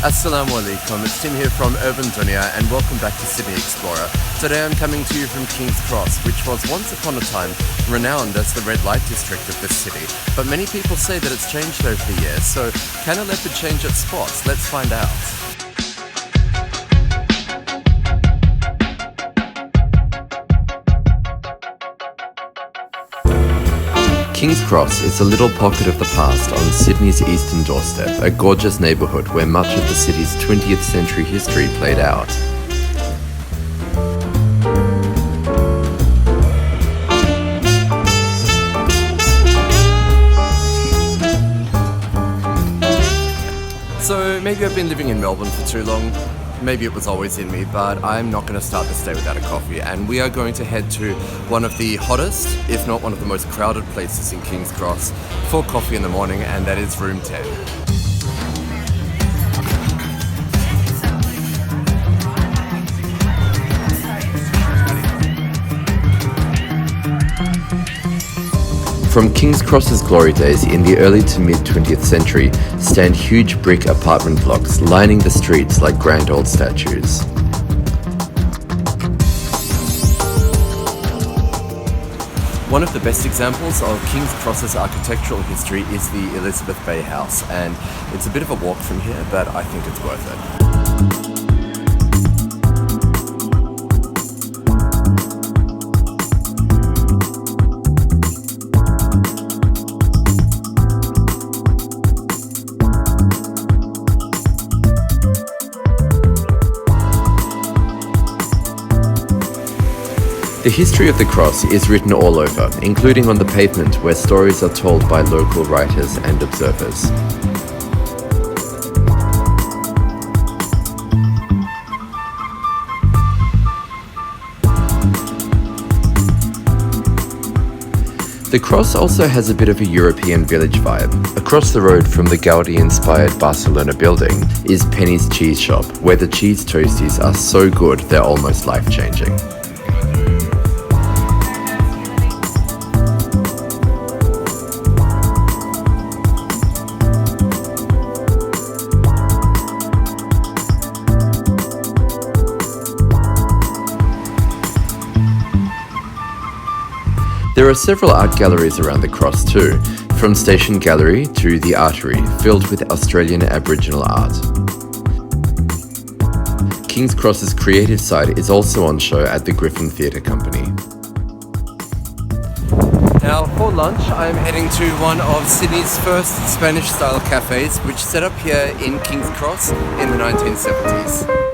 Assalamu alaikum, it's Tim here from Urban Dunya and welcome back to Sydney Explorer. Today I'm coming to you from King's Cross, which was once upon a time renowned as the red light district of this city. But many people say that it's changed over the years, so can a leopard change its spots? Let's find out. King's Cross is a little pocket of the past on Sydney's eastern doorstep, a gorgeous neighbourhood where much of the city's 20th century history played out. So maybe I've been living in Melbourne for too long. Maybe it was always in me, but I'm not going to start this day without a coffee, and we are going to head to one of the hottest, if not one of the most crowded places in King's Cross for coffee in the morning, and that is Room 10. From King's Cross's glory days in the early to mid 20th century stand huge brick apartment blocks lining the streets like grand old statues. One of the best examples of King's Cross's architectural history is the Elizabeth Bay House, and it's a bit of a walk from here, but I think it's worth it. The history of the cross is written all over, including on the pavement where stories are told by local writers and observers. The cross also has a bit of a European village vibe. Across the road from the Gaudi-inspired Barcelona building is Penny's Cheese Shop, where the cheese toasties are so good they're almost life-changing. There are several art galleries around the cross too, from Station Gallery to the Artery, filled with Australian Aboriginal art. King's Cross's creative side is also on show at the Griffin Theatre Company. Now for lunch I'm heading to one of Sydney's first Spanish-style cafes, which set up here in King's Cross in the 1970s.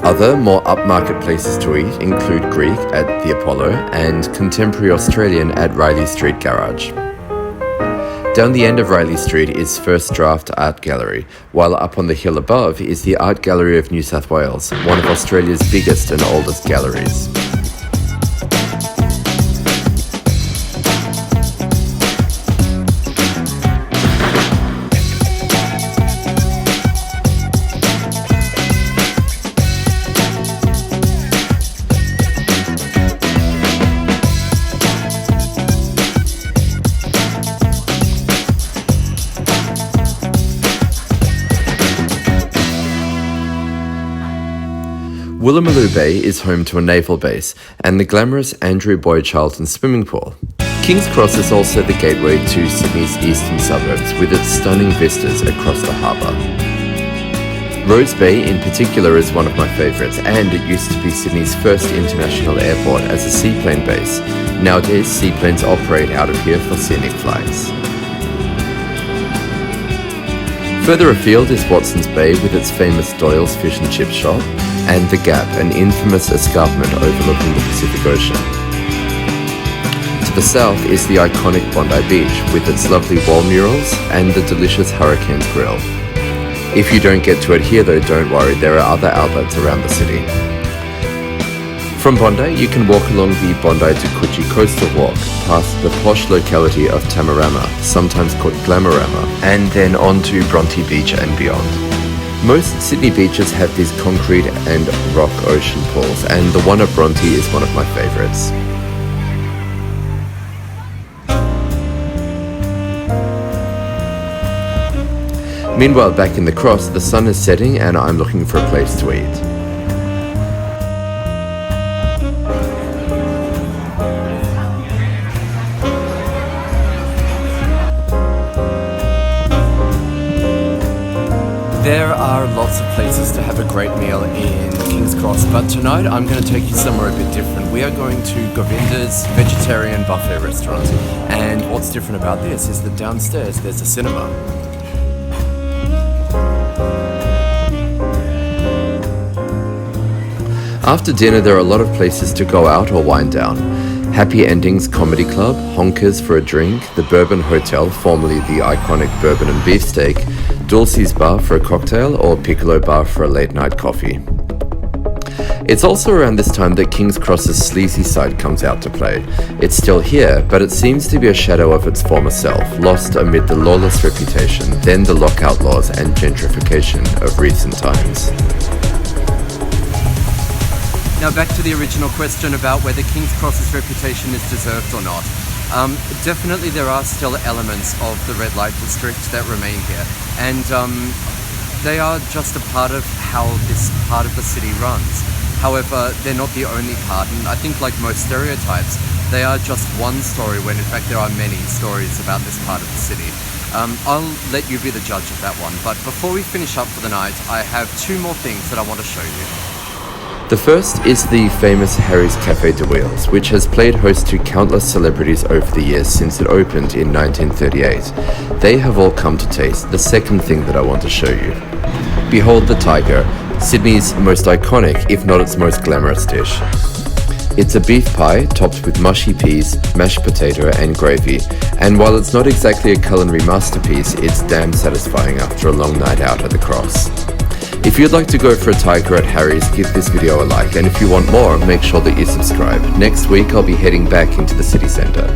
Other, more upmarket places to eat include Greek at the Apollo and contemporary Australian at Riley Street Garage. Down the end of Riley Street is First Draft Art Gallery, while up on the hill above is the Art Gallery of New South Wales, one of Australia's biggest and oldest galleries. Woolloomooloo Bay is home to a naval base and the glamorous Andrew Boyd Charlton swimming pool. King's Cross is also the gateway to Sydney's eastern suburbs with its stunning vistas across the harbour. Rhodes Bay in particular is one of my favourites, and it used to be Sydney's first international airport as a seaplane base. Nowadays seaplanes operate out of here for scenic flights. Further afield is Watson's Bay with its famous Doyle's Fish and Chip Shop, and The Gap, an infamous escarpment overlooking the Pacific Ocean. To the south is the iconic Bondi Beach with its lovely wall murals and the delicious Hurricanes Grill. If you don't get to it here though, don't worry, there are other outlets around the city. From Bondi, you can walk along the Bondi to Coogee coastal walk, past the posh locality of Tamarama, sometimes called Glamorama, and then on to Bronte Beach and beyond. Most Sydney beaches have these concrete and rock ocean pools, and the one at Bronte is one of my favourites. Meanwhile, back in the Cross, the sun is setting and I'm looking for a place to eat. There are lots of places to have a great meal in King's Cross, but tonight I'm going to take you somewhere a bit different. We are going to Govinda's vegetarian buffet restaurant, and what's different about this is that downstairs there's a cinema. After dinner, there are a lot of places to go out or wind down. Happy Endings Comedy Club, Honkers for a drink, the Bourbon Hotel, formerly the iconic Bourbon and Beefsteak, Dulcie's Bar for a cocktail, or Piccolo Bar for a late night coffee. It's also around this time that King's Cross's sleazy side comes out to play. It's still here, but it seems to be a shadow of its former self, lost amid the lawless reputation, then the lockout laws and gentrification of recent times. Now back to the original question about whether King's Cross's reputation is deserved or not. Definitely there are still elements of the red light district that remain here, and they are just a part of how this part of the city runs. However, they're not the only part, and I think like most stereotypes, they are just one story when in fact there are many stories about this part of the city. I'll let you be the judge of that one, but before we finish up for the night, I have two more things that I want to show you. The first is the famous Harry's Café de Wheels, which has played host to countless celebrities over the years since it opened in 1938. They have all come to taste the second thing that I want to show you. Behold the tiger, Sydney's most iconic, if not its most glamorous dish. It's a beef pie topped with mushy peas, mashed potato and gravy, and while it's not exactly a culinary masterpiece, it's damn satisfying after a long night out at the Cross. If you'd like to go for a tiger at Harry's, give this video a like, and if you want more, make sure that you subscribe. Next week I'll be heading back into the city centre.